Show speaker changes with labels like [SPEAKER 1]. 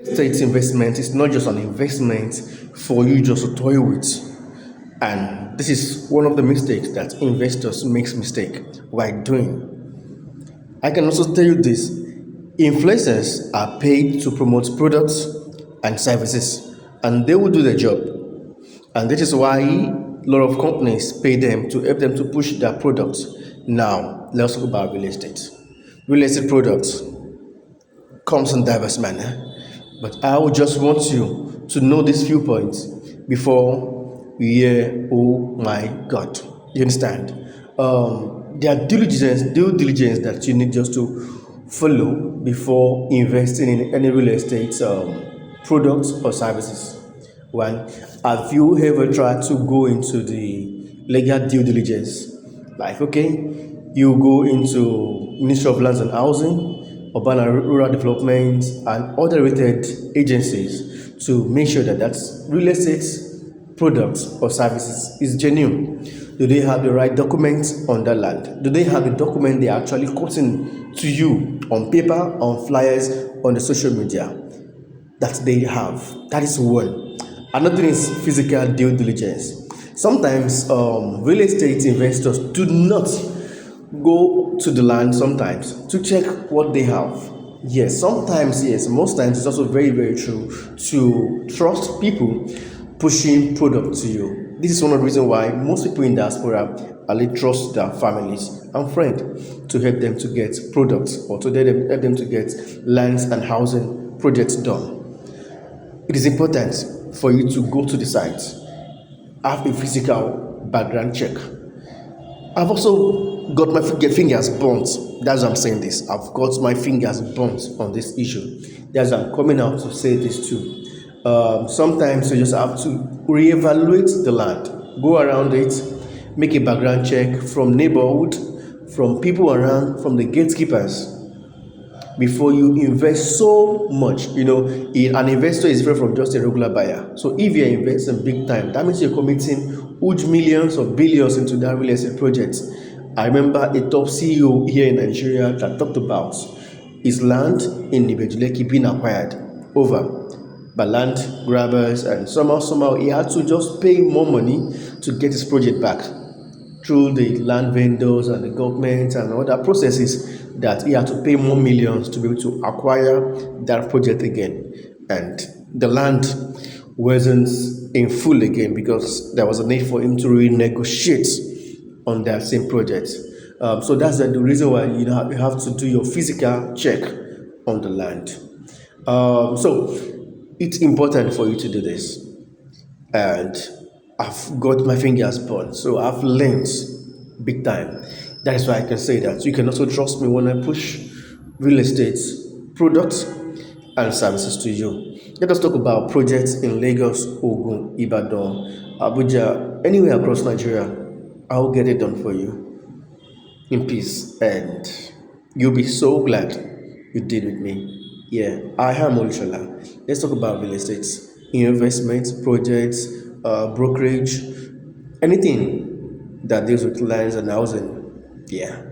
[SPEAKER 1] Estate investment is not just an investment for you just to toy with. And this is one of the mistakes that investors makes mistake while doing. I can also tell you this. Influencers are paid to promote products and services, and they will do their job. And this is why a lot of companies pay them to help them to push their products. Now, let's talk about real estate. Real estate products comes in diverse manner. But I would just want you to know these few points before you hear, oh my God. You understand? There are due diligence that you need just to follow before investing in any real estate products or services. One, have you ever tried to go into the legal due diligence? Like, okay, you go into Ministry of Lands and Housing, Urban and Rural Development, and other related agencies to make sure that that's real estate products or services is genuine. Do they have the right documents on the land? Do they have the document they are actually quoting to you on paper, on flyers, on the social media that they have? That is one. Another thing is physical due diligence. Sometimes real estate investors do not go to the land sometimes to check what they have. Yes, sometimes, yes, most times it's also very, very true to trust people pushing product to you. This is one of the reasons why most people in diaspora only trust their families and friends to help them to get products or to help them to get lands and housing projects done. It is important for you to go to the site, have a physical background check. I've also got my fingers burnt. That's why I'm saying this. I've got my fingers burnt on this issue. That's why I'm coming out to say this too. Sometimes you just have to reevaluate the land, go around it, make a background check from neighborhood, from people around, from the gatekeepers before you invest so much. An investor is different from just a regular buyer. So if you're investing big time, that means you're committing huge millions or billions into that real estate project. I remember a top CEO here in Nigeria that talked about his land in Ibejuleki being acquired over by land grabbers, and somehow he had to just pay more money to get his project back through the land vendors and the government and other processes, that he had to pay more millions to be able to acquire that project again. And the land wasn't in full again because there was a need for him to renegotiate on that same project. So that's the reason why you have to do your physical check on the land. So it's important for you to do this. And I've got my fingers burnt, so I've learned big time. That is why I can say that you can also trust me when I push real estate products and services to you. Let us talk about projects in Lagos, Ogun, Ibadan, Abuja, anywhere across Nigeria. I'll get it done for you in peace, and you'll be so glad you did with me. Yeah, I am Olushola. Let's talk about real estate, investments, projects, brokerage, anything that deals with lands and housing. Yeah.